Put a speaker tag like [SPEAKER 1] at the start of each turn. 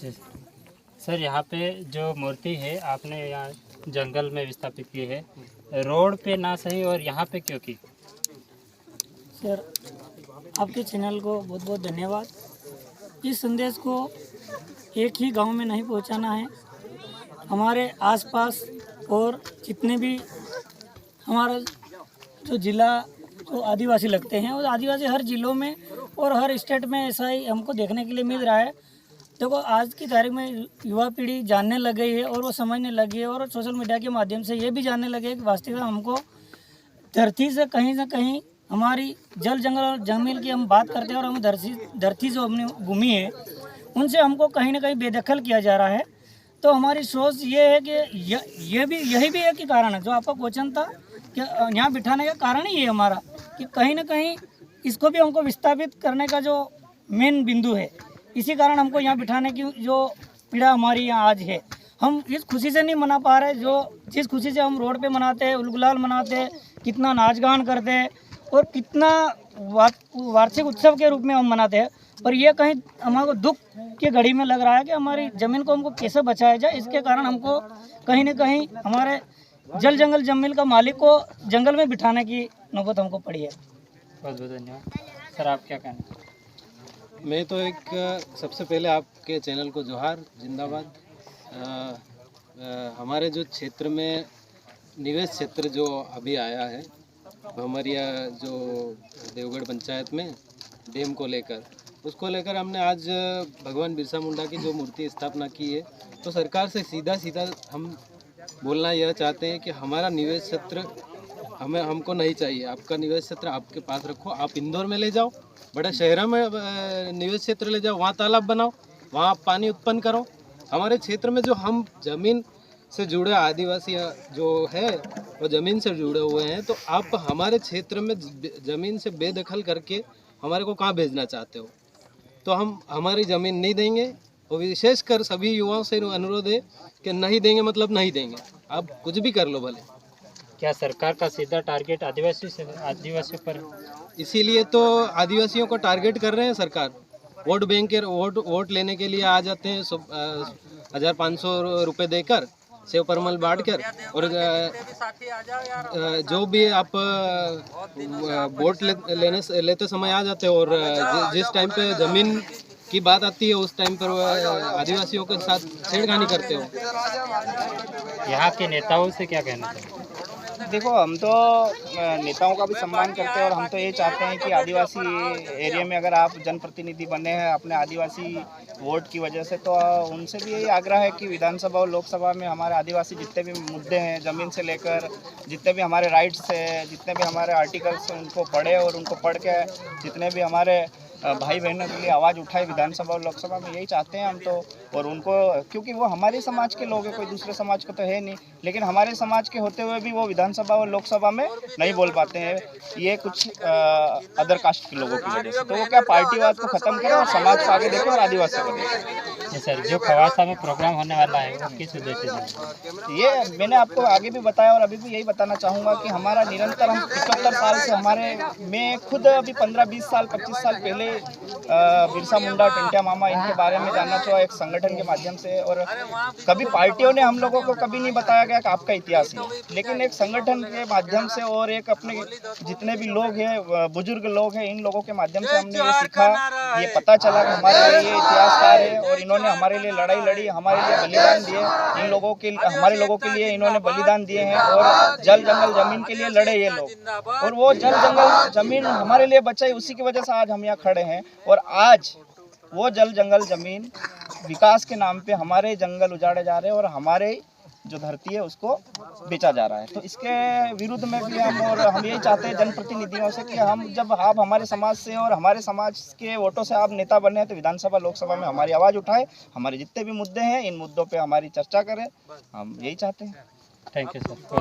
[SPEAKER 1] जी sir, यहाँ पे जो मूर्ति है आपने यहाँ जंगल में विस्थापित की है, रोड पे ना सही और यहाँ पे क्यों की?
[SPEAKER 2] सर, आपके चैनल को बहुत बहुत धन्यवाद। इस संदेश को एक ही गांव में नहीं पहुंचाना है, हमारे आसपास और जितने भी हमारा जो ज़िला जो आदिवासी लगते हैं, और आदिवासी हर ज़िलों में और हर स्टेट में ऐसा ही हमको देखने के लिए मिल रहा है। देखो, आज की तारीख में युवा पीढ़ी जानने लग गई है और वो समझने लगी है, और सोशल मीडिया के माध्यम से ये भी जानने लगे हैं कि वास्तविक में हमको धरती से कहीं ना कहीं हमारी जल जंगल और जमीन की हम बात करते हैं, और हम धरती जो हमने घूमी है उनसे हमको कहीं ना कहीं बेदखल किया जा रहा है। तो हमारी सोच ये है कि यही भी एक ही कारण है जो आपका क्वेश्चन था कि यहाँ बिठाने का कारण ही ये हमारा कि कहीं ना कहीं इसको भी हमको विस्थापित करने का जो मेन बिंदु है, इसी कारण हमको यहाँ बिठाने की जो पीड़ा हमारी यहाँ आज है, हम इस खुशी से नहीं मना पा रहे जो जिस खुशी से हम रोड पे मनाते हैं, उलगुलाल मनाते हैं, कितना नाच गान करते हैं और कितना वार्षिक उत्सव के रूप में हम मनाते हैं, पर यह कहीं हमारे दुख की घड़ी में लग रहा है कि हमारी ज़मीन को हमको कैसे बचाया जाए। इसके कारण हमको कहीं ना कहीं हमारे जल जंगल जमीन का मालिक को जंगल में बिठाने की नौबत हमको पड़ी है।
[SPEAKER 1] बहुत बहुत धन्यवाद सर, आप क्या कहना?
[SPEAKER 3] मैं तो सबसे पहले आपके चैनल को जोहार, जिंदाबाद। हमारे जो क्षेत्र में निवेश क्षेत्र जो अभी आया है भमरिया, जो देवगढ़ पंचायत में डैम को लेकर, उसको लेकर हमने आज भगवान बिरसा मुंडा की जो मूर्ति स्थापना की है, तो सरकार से सीधा हम बोलना यह चाहते हैं कि हमारा निवेश क्षेत्र हमको नहीं चाहिए। आपका निवेश क्षेत्र आपके पास रखो, आप इंदौर में ले जाओ, बड़े शहरों में निवेश क्षेत्र ले जाओ, वहाँ तालाब बनाओ, वहाँ आप पानी उत्पन्न करो। हमारे क्षेत्र में जो हम जमीन से जुड़े आदिवासी जो है वो ज़मीन से जुड़े हुए हैं, तो आप हमारे क्षेत्र में ज़मीन से बेदखल करके हमारे को कहाँ भेजना चाहते हो? तो हम हमारी ज़मीन नहीं देंगे, और विशेषकर सभी युवाओं से अनुरोध है कि नहीं देंगे मतलब नहीं देंगे, आप कुछ भी कर लो भले।
[SPEAKER 1] क्या सरकार का सीधा टारगेट आदिवासियों पर?
[SPEAKER 3] इसीलिए तो आदिवासियों को टारगेट कर रहे हैं सरकार। वोट बैंक के वोट लेने के लिए आ जाते हैं 1500 रुपये देकर, सेव परमल बांट कर, और जो भी आप वोट लेते समय आ जाते हो, और जिस टाइम पे ज़मीन की बात आती है उस टाइम पर आदिवासियों के साथ छेड़खानी करते हो।
[SPEAKER 1] यहाँ के नेताओं से क्या कहना चाहिए?
[SPEAKER 4] देखो, हम तो नेताओं का भी सम्मान करते हैं, और हम तो ये चाहते हैं कि आदिवासी एरिया में अगर आप जनप्रतिनिधि बने हैं अपने आदिवासी वोट की वजह से, तो उनसे भी यही आग्रह है कि विधानसभा और लोकसभा में हमारे आदिवासी जितने भी मुद्दे हैं, ज़मीन से लेकर जितने भी हमारे राइट्स हैं, जितने भी हमारे आर्टिकल्स हैं, उनको पढ़े, और उनको पढ़ के जितने भी हमारे भाई बहनों के लिए आवाज़ उठाए विधानसभा और लोकसभा में, यही चाहते हैं हम तो। और उनको, क्योंकि वो हमारे समाज के लोग हैं, कोई दूसरे समाज का तो है नहीं, लेकिन हमारे समाज के होते हुए भी वो विधानसभा और लोकसभा में नहीं बोल पाते हैं, ये कुछ अदर कास्ट के लोगों की वजह से। तो वो क्या पार्टीवाद को ख़त्म करें और समाज को आगे देखें और आदिवासी को देखें।
[SPEAKER 1] सर, जो खवासा में प्रोग्राम होने वाला है वो किस उद्देश्य से?
[SPEAKER 4] ये मैंने आपको आगे भी बताया और अभी भी यही बताना चाहूँगा कि हमारा निरंतर, हम 75 साल से हमारे, मैं खुद अभी 15-20 साल 25 साल पहले बिरसा मुंडा, टिंटिया मामा, इनके बारे में जानना चाहा एक संगठन के माध्यम से, और कभी पार्टियों ने हम लोगों को कभी नहीं बताया गया कि आपका इतिहास है, लेकिन एक संगठन के माध्यम से और एक अपने जितने भी लोग हैं, बुजुर्ग लोग हैं, इन लोगों के माध्यम से हमने ये सीखा, ये पता चला कि हमारे लिए ये इतिहासकार है और इन्होंने हमारे लिए लड़ाई लड़ी, हमारे लिए बलिदान दिए, इन लोगों के हमारे लोगों के लिए इन्होंने बलिदान दिए हैं, और जल जंगल जमीन के लिए लड़े ये लोग, और वो जल जंगल जमीन हमारे लिए बचाई, उसी की वजह से आज हम यहाँ खड़े हैं। और आज वो जल जंगल जमीन विकास के नाम पे हमारे जंगल उजाड़े जा रहे हैं और हमारे जो धरती है उसको बेचा जा रहा है। तो इसके विरुद्ध में भी हम यही चाहते हैं जनप्रतिनिधियों से कि हम जब आप हमारे समाज से और हमारे समाज के वोटों से आप नेता बने हैं, तो विधानसभा लोकसभा में हमारी आवाज़ उठाए, हमारे जितने भी मुद्दे हैं इन मुद्दों पे हमारी चर्चा करें, हम यही चाहते हैं।
[SPEAKER 1] Thank you sir.